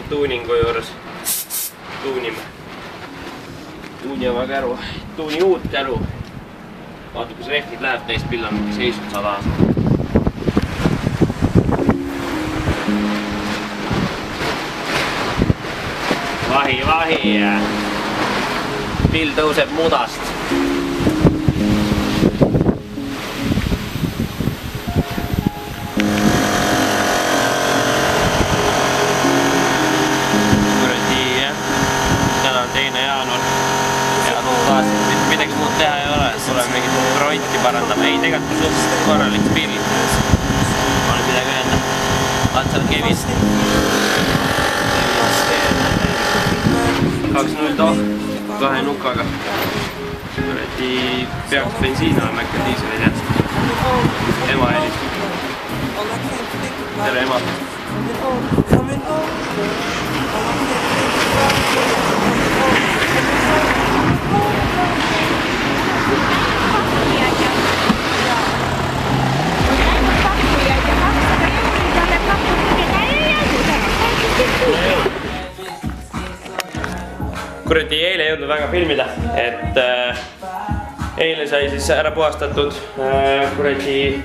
tuuningu juures. Tuuni oma käru, tuuni uut käru. Vaata, kus rehvid läheb teist pillan, seisnud 100 aastat. Vahi. Pill tõuseb mudast. Midagi muud teha ei ole, tuleb mingit fronti parandama. Ei, tegelikult suhteliselt korralik pill. Ma olen midagi öelda. Vaat seal Kevin. 2-0 toh, 2 nukaga. Peaks bensiin olema äkki diisel, ei tea. Ema helistab. Tere ema. Kuradi, eile ei jõudnud väga filmida, et eile sai siis ära puhastatud kuradi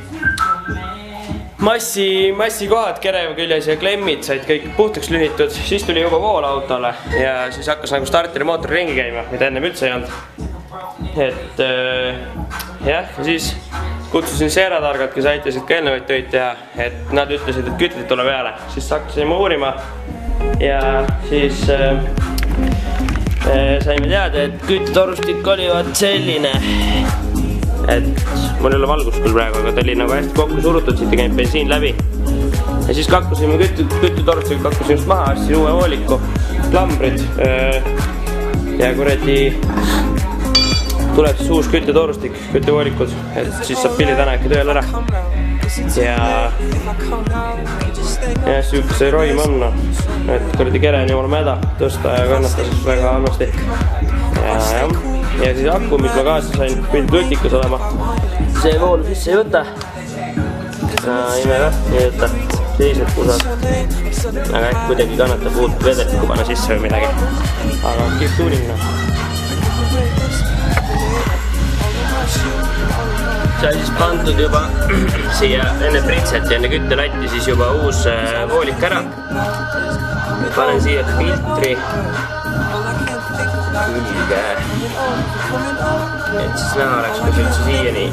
massikohad Kereva küljes ja klemmid said kõik puhtaks lühitud. Siis tuli juba vool autole ja siis hakkas nagu starteri mootor ringi käima, mida ennem üldse ei olnud. Et jah, ja siis kutsusin seeratargad, kes aitasid ka eelnevaid töid teha, et nad ütlesid, et kütid tule peale. Siis hakkasime uurima ja siis saime teada, et küttetorustik oli vaat selline. Et mul ei ole valgus küll praegu, aga ta oli nagu hästi kokku surutud, siit käib bensiin läbi. Ja siis kakkusime küttetorustik, kakkusime just maha, assin uue vooliku, klambrid ja kuradi tuleb siis uus küttetorustik, küttevoolikud, et siis saab pilli täna äkki tööl ära. Ja siuke see roim on, et kuradi kere on jumala mäda tõsta ja kannatas väga halvasti. Ja siis aku, mis ma kaasa sain, pidi tutikas olema. See voolu sisse ei võta. Ime ka, ei võta. Seised kusad. Aga äkki kuidagi kannatab uut vedelikku panna sisse või midagi. Aga kihv tuuning. Sai siis pandud juba siia enne pritset ja enne küttelatti siis juba uus voolik ära. Panen siia filtri külge, et siis näha oleks, kus üldse siiani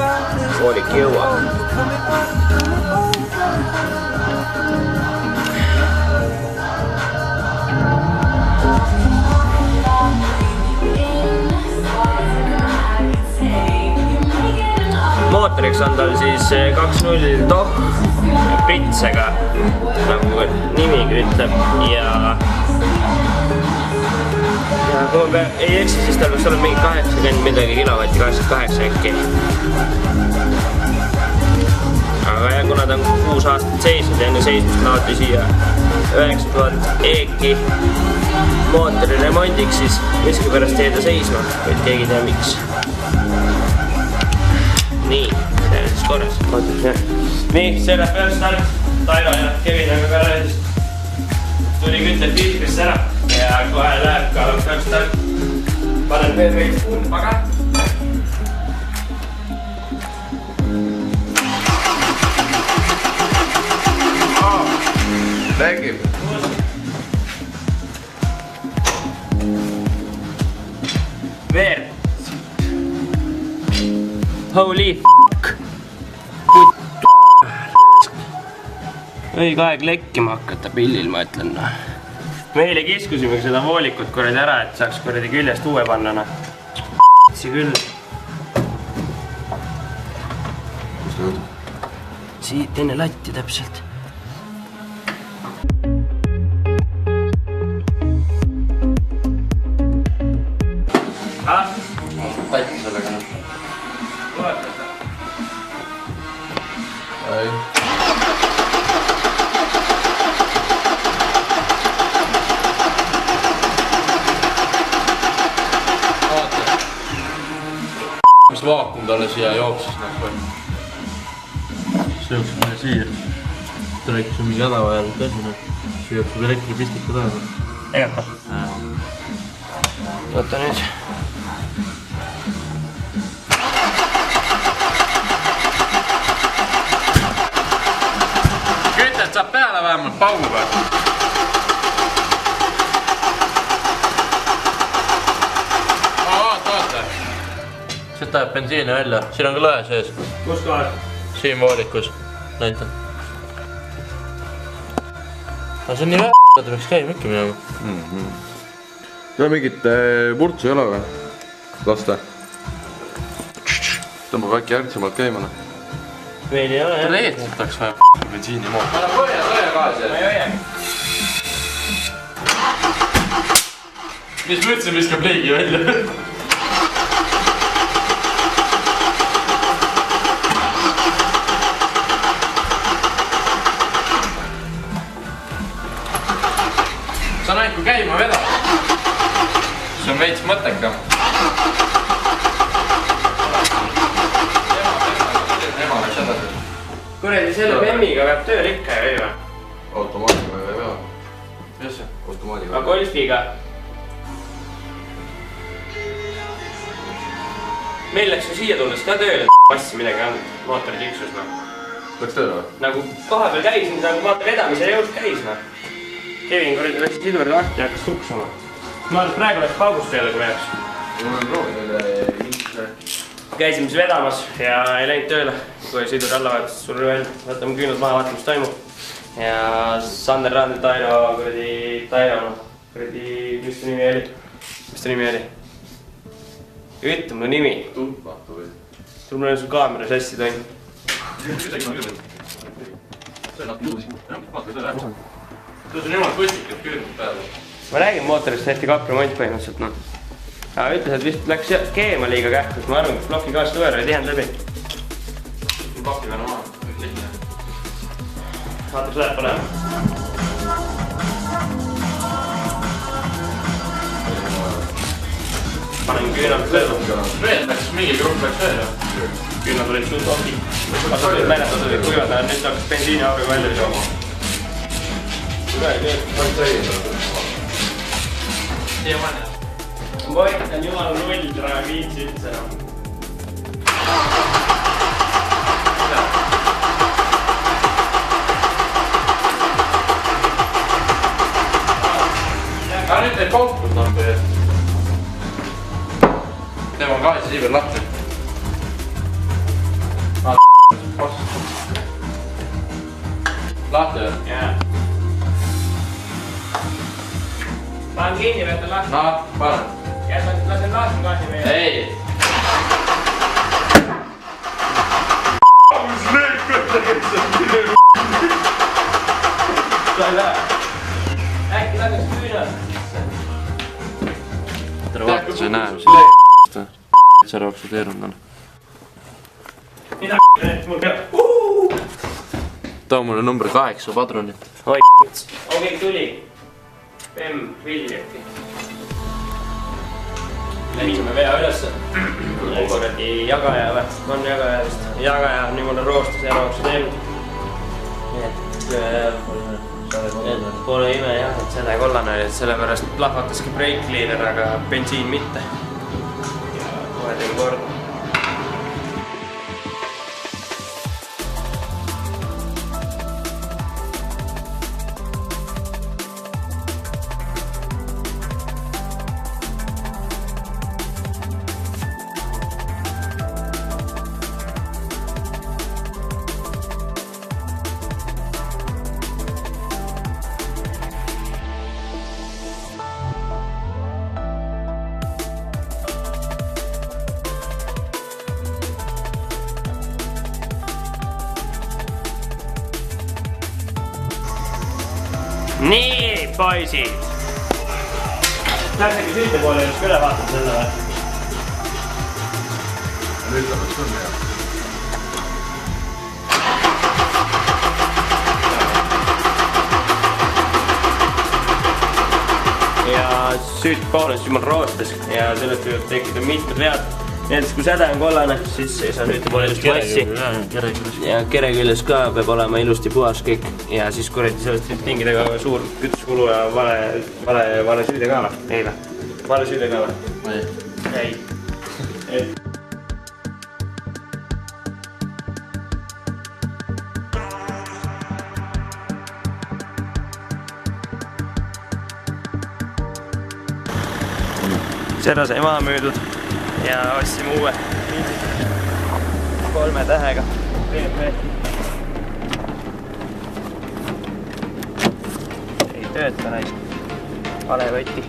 voolik jõuab. Mootoriks on tal siis 2.0 toh pritsega, nagu nimigi ütleb, ja kui ma ei eksi, siis tal peaks olema mingi 80 midagi kilovatti, 88 äkki. Aga jah, kuna ta on 6 aastat seisnud ja enne seismist laoti siia 9000 eeki mootori remondiks, siis miskipärast jäi ta seisma, et keegi ei tea miks. Nii, see on siis korras. Nii, see läheb peal start. Tairo ja Kevin on ka räädist. Tuli kütte filtrisse ära ja kohe läheb ka peal start. Panen veel veits pulpaga. Räägib. Veel. Holy f***. Õige aeg lekkima hakata pillil, ma ütlen. Me eile kiskusime seda voolikut kuradi ära, et saaks kuradi küljest uue panna. See küll. Siit enne latti täpselt. Pätti sellega nüüd. Vaatata. Ei. Vaata. Mis vaakum talle siia jooksis nagu. See jooksis mulle siia. ta rääkis mingi häda vajal ka sinna. See jõuab elektripistika taha. Tegelikult. Võta nüüd. Kütet saab peale vähemalt pauguga. Oota. Siit läheb bensiini välja. Siin on ka lõhe sees. Kus kohal? Siin voolikus. Näitan. Aga see on nii ta peaks käima ikka minema. Seal mingit vurtsu ei ole või? Lasta. Tõmbab äkki järgsemalt käima. Veel ei ole. Talle eetritaks vaja bensiini mood. Anna põja gaasi. Ma ei hoia. Mis mõtlesin, viskab leegi välja? Sa näed, kui käima vedab. See on veits mõttekam. Ema läks edasi. Kuredi selle Bemmiga peab tööl ikka ju või? Automaadiga ei pea. Mis see? Automaadiga. Aga Golfiga. Meil läks ju siia tulles ka tööle passi midagi on. Mootori tiksus Läks tööle või? Nagu koha peal käis, nagu vaata vedamise jõus käis Kevin kuradi läks siduri lahti ja hakkas tuksama. Ma arvan, et praegu läks paugust peale, kui jääks. Mul on proovi selle intse. Käisime siis vedamas ja ei läinud tööle. Kui siduri alla vajatas, sul oli välja. Võtame küünad maha, vaatame, mis toimub. Ja Sander Rand, Tairo, mis ta nimi oli? Mis ta nimi oli? Ütle mulle nimi. Tundmatu või? Sul on sul kaamera sassi toim. Tuus on jumal kustikud küünad peale. Ma räägin mootorist hästi kapremont põhimõtteliselt Aga ütles, et vist läks keema liiga kähkus. Ma arvan, et ploki kaast õver ei tihend läbi. Ploki peal oma. Vaata, kus läheb panema. Panen küünad tööle. Veel läks, mingi grupp läks veel. Küünad olid suht oki. Vaata, tulid märjatud olid kuivad, nüüd hakkas bensiiniauruga välja jooma. Siia manne. Voitan jumal null praegu viitsi üldse Aga nüüd teeb paukut lampi eest. Teema on gaasi siibel lahti. Lahti või? Jaa. Panen kinni, võtan lahti. Pane. Lasen lasin gaasi meie. Ei. Ta ei lähe. Äkki laseks küünad. Tere vaata, sa ei näe, mis see rooksuteerunud on. Mida mul peab? Too mulle number 8 padrunit. Oi Okei, tuli. Bemm, Villiaki. Läksime vea ülesse. Kuradi jagaja või? On jagaja vist. Jagaja on niimoodi roostus ja rooksu teenud. Pole ime jah, et selle kollane oli, et sellepärast plahvataski break cleaner, aga bensiin mitte. Ja kohe tegin korda. Nii, poisid! Läks äkki süüte poole just üle vaatama selle või? Nüüd ta peaks küll hea. Ja süüt poole siis jumal roostes ja sellest võivad tekkida mitmed vead. näiteks kui säde on kollane, siis ei saa nüüd pole just massi. Ja kere küljes ka peab olema ilusti puhas kõik. Ja siis kuradi sellest võib tingida ka suur kütuskulu ja vale süüde ka või? Ei või? Vale süüde ka või? Ei. Seda sai maha müüdud ja ostsime uue 3 tähega BMW. Ei tööta näis. Vale võtti.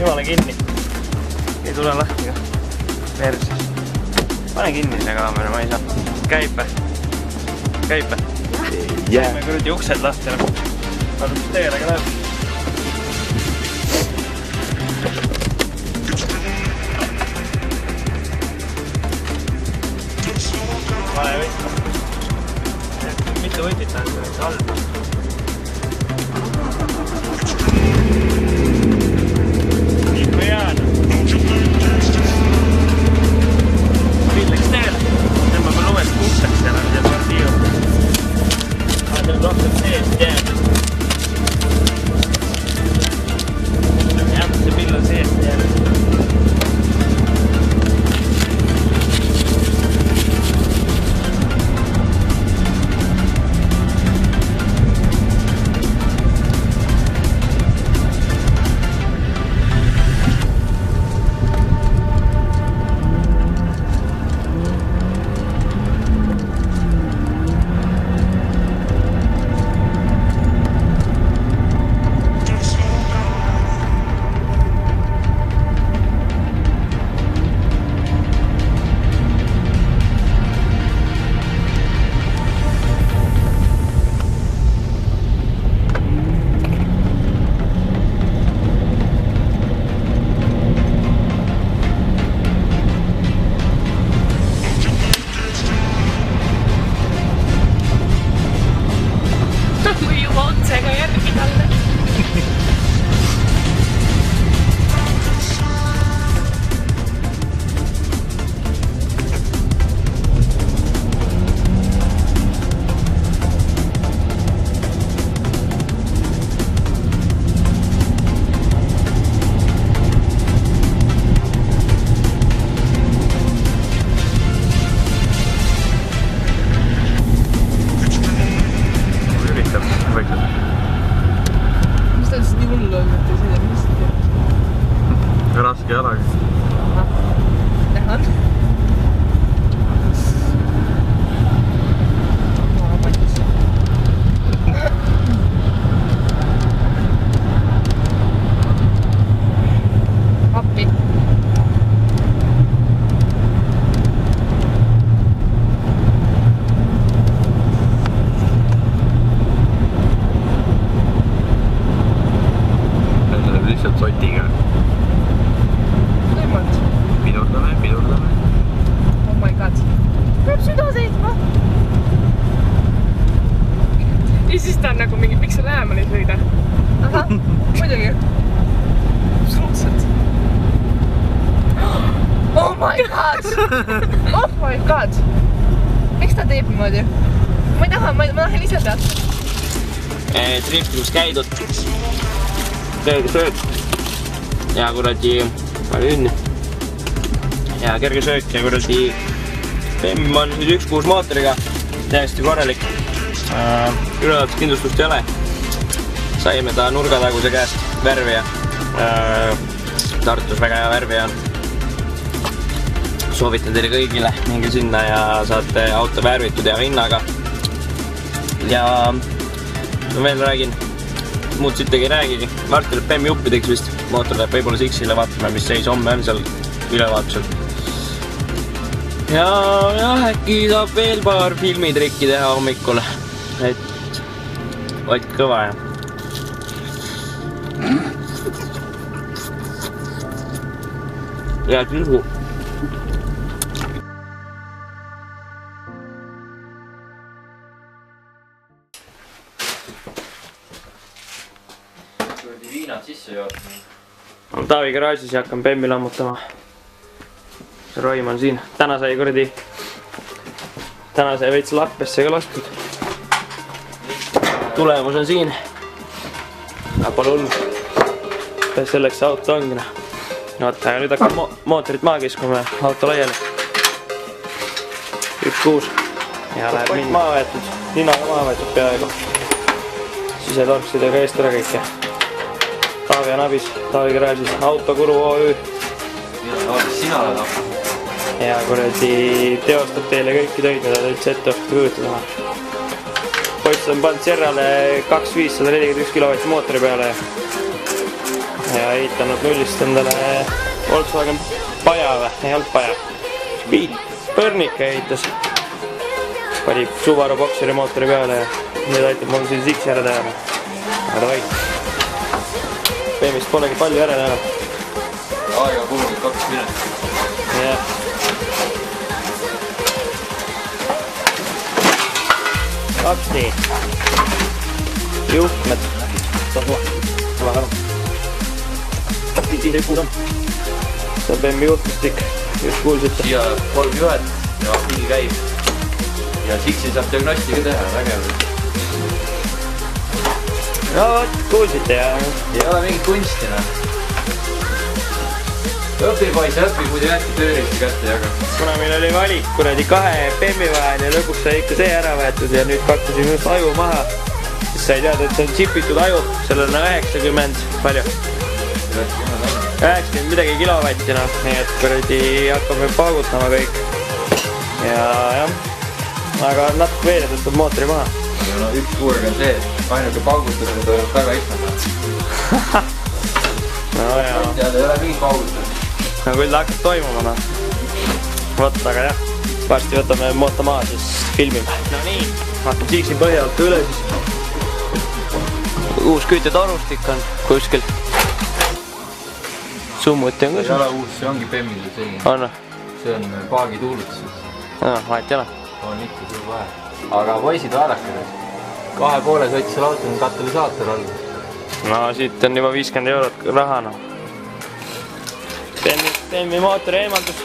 Jumala kinni. Ei tule lahti ka. Perses. Pane kinni selle kaamera, ma ei saa. Käib või? Käib või? Me kuradi uksed lahti. Adus teele ka läheb. Vale võtta. Mitu võtit on see halb? Raske jalaga. Nähan. Appi. Lihtsalt sotiga. Pidurdame. Oh my god. Peab süda seisma. Ja siis ta on nagu mingi, miks sa lähemale ei sõida? Aha, muidugi. Absoluutselt. Oh my god. Miks ta teeb niimoodi? Ma ei taha, ma tahan ise teada. Driftimis käidud. Kerge söök. Ja kuradi palju õnne. Ja kerge söök ja kuradi BEM on siis 1.6 mootoriga. Täiesti korralik. Ülevalt kindlustust ei ole. Saime ta nurgataguse käest värvi ja Tartus väga hea värvi on. Soovitan teile kõigile, minge sinna ja saate auto värvitud hea hinnaga. Ja veel räägin, muud sittagi ei räägigi. Varsti tuleb BEM juppideks vist. Mootor läheb võib-olla Sixile, vaatame, mis seis homme on seal ülevaatusel. Ja äkki saab veel paar filmitrikki teha hommikul. Et Ott kõva ja ja külgu. Viinad sisse jootma. On Taavi garaažis ja hakkan Bemmi lammutama. See Roim on siin. Täna sai veits lappesse ka lastud. Tulemus on siin. Pole hullu. Selleks see auto ongi. Aga nüüd hakkab mootorit maha kiskuma ja auto laiali. 1.6. Ja läheb mind maa võetud. Ninaga maa võetud peaaegu. Sisetorksidega eest ära kõike. Taavi on abis, Taavi garaažis, Autokuru OÜ. Sina oled appi. Ja kuradi teostab teile kõiki töid, mida te üldse ette oskate kujutada. Poiss on pannud Serrale 2541 kW mootori peale ja ehitanud nullist endale Volkswagen Paja või? Ei olnud Paja. Põrnika ehitas. Pani Subaru Boxeri mootori peale ja nüüd aitab mul siin Ziksi ära teha. Aga davai. Beemist polegi palju järele enam. Aega kulunud 2 minutit. Jah. Kapsti. Juhtmed. See on Bemmi juhtmistik. Just kuulsite. Siia 3 juhet ja mingi käib. Ja Ziksi saab diagnosti ka teha, vägev. No vot, kuulsite ja... Ei ole mingit kunstina. Õpi poiss, õpi, muidu jätki tööristi kätte jaga. Kuna meil oli valik kuradi 2 Bemmi vahel ja lõpuks sai ikka see ära võetud ja nüüd pakkusime just aju maha. Siis sai teada, et see on chipitud aju, sellel on 90, palju? 90 midagi kilovatti, noh, nii et kuradi hakkame paugutama kõik. Ja jah, aga natuke veel tõstab mootori maha. No üks kurg on see, ainuke paugutus on toimub väga istama. No jaa. Tead, ei ole mingi paugutus. No küll hakkab toimuma, noh. Vot, aga jah, varsti võtame mooto maha, siis filmime. No nii, hakkab Ziksi põhja alt üle siis. Uus küttetorustik on kuskil. Summuti on ka See ei ole uus, see ongi Bemmil selline. On? See on paagi tuulutus. Vahet ei ole. On ikka suur vahe. Aga poisid vaadake nüüd. 2,5 sotsel auto on katalüsaator all. No siit on juba 50 eurot raha, noh. Bemmi mootori eemaldus.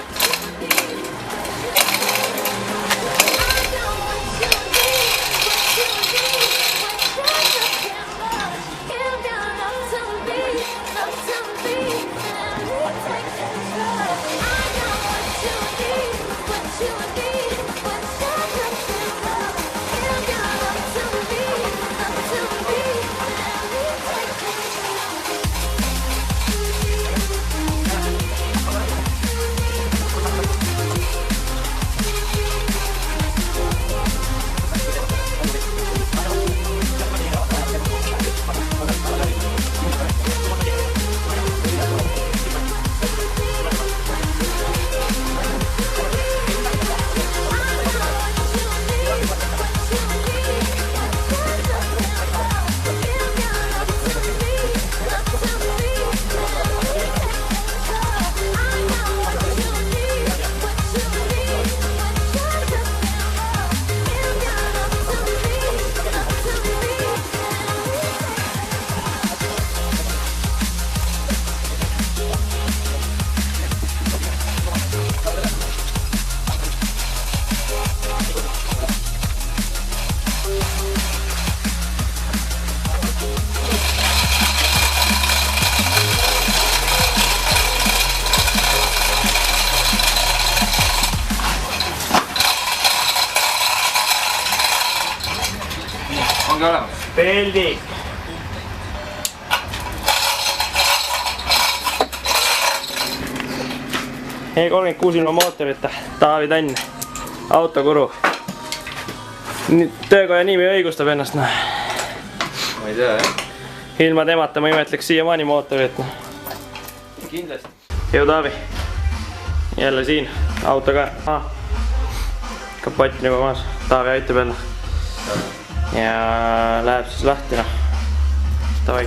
Ongi olemas. Peldik. E36 ilma mootorita, Taavi Tann, Autokuru. Töökoja nimi õigustab ennast, noh. Ma ei tea, jah. Ilma temata ma imetleks siiamaani mootorit, noh. Kindlasti. Jõu Taavi. Jälle siin, auto ka. Kapott juba maas, Taavi aitab jälle. Ja läheb siis lahti, noh. Davai.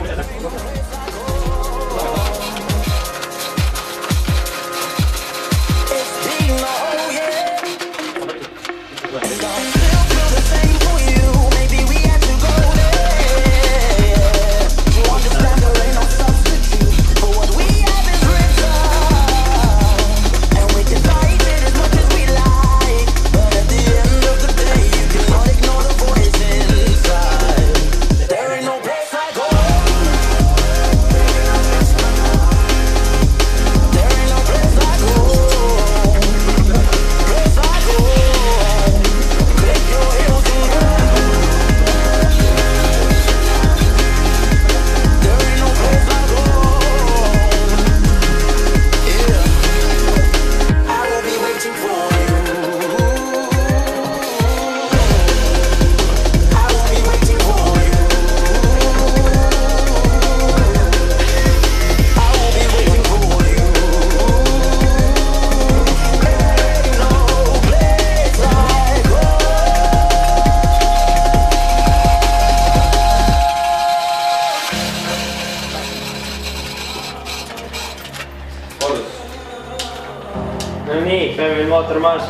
mootor maas.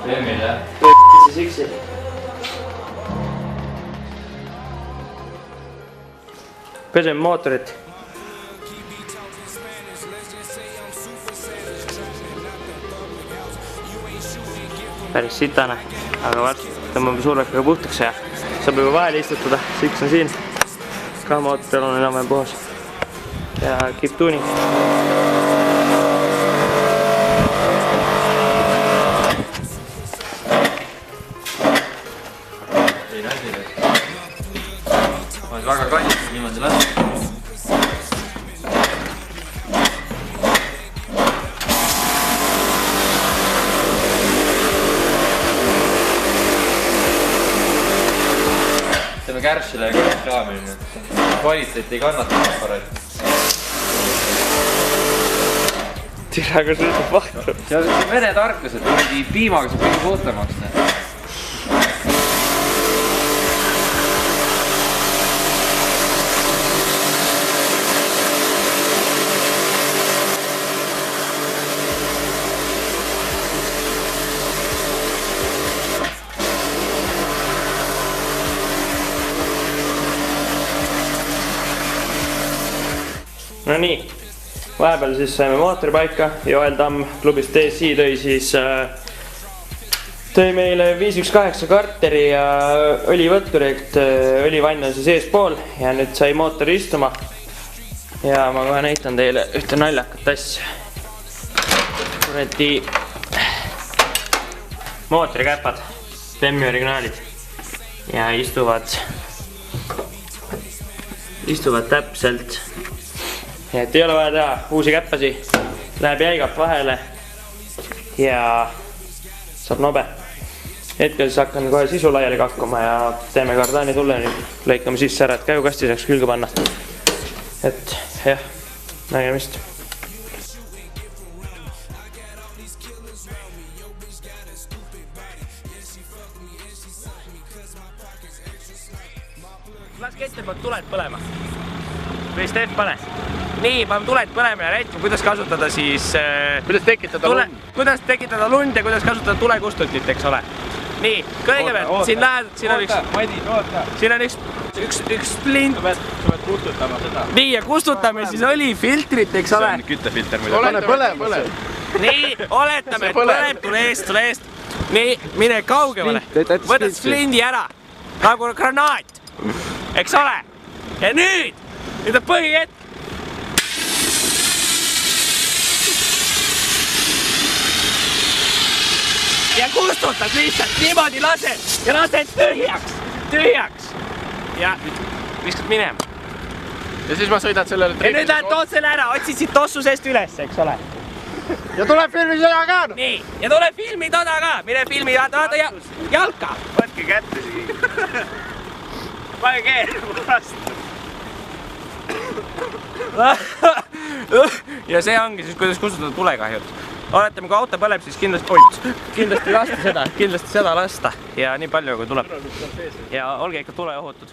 Filmil jah? Siksi. Peseme mootorit. Päris sitane, aga varsti tõmbame survekaga puhtaks ja saab juba vahele istutada. Siks on siin. Ka mootoril on enam-vähem puhas. Ja keep tuning. Teine asi veel. Ma olen väga kallis niimoodi lasta. Teeme kärssile ja kraamine. Kvaliteet ei kannata aparaati. Tira, kui sõidab vahtu. See on meretarkus, et mingi piimaga saab kõige puhtamaks. No nii, vahepeal siis saime mootori paika. Joel Tamm klubist DSI tõi meile 518 karteri ja õlivõtturi, et õlivann on siis eespool ja nüüd sai mootor istuma. Ja ma kohe näitan teile ühte naljakat asja. Kuradi mootorikäpad, Bemmi originaalid ja istuvad täpselt. Et ei ole vaja teha uusi käppasi, läheb jäigalt vahele ja saab nobe. Hetkel siis hakkan kohe sisu laiali kakkuma ja teeme kardaani tulleni, lõikame sisse ära, et käigukasti saaks külge panna. Et jah, nägemist. Laske ette poolt tuled põlema. Või Stef, pane. Nii, paneme tuled põlema ja räägime, kuidas kasutada siis... Kuidas tekitada lund? Kuidas tekitada lund ja kuidas kasutada tulekustutit, eks ole. Nii, kõigepealt, siin lähed, siin on üks splint. Sa pead kustutama seda. Nii, ja kustutame siis õlifiltrit, eks ole. See on küttefilter muidu. Pane põlema. Nii, oletame, et põleb, tule eest. Nii, mine kaugemale. Võtad splindi ära, nagu granaat, eks ole. Ja nüüd on põhihetk. Ja kustutad lihtsalt, niimoodi lased ja lased tühjaks. Ja viskad minema. Ja siis ma sõidad sellele ja nüüd lähed tood selle ära, otsid siit tossu seest üles, eks ole. Ja tuleb filmi seda ka. Nii, ja tuleb filmi toda ka. Mine filmi, vaata jalka. Võtke kätte siin. Pane keerama vastu. Ja see ongi siis, kuidas kustutada tulekahjud. Oletame, kui auto põleb, siis kindlasti lasta seda. Ja nii palju, kui tuleb. Ja olge ikka tuleohutud.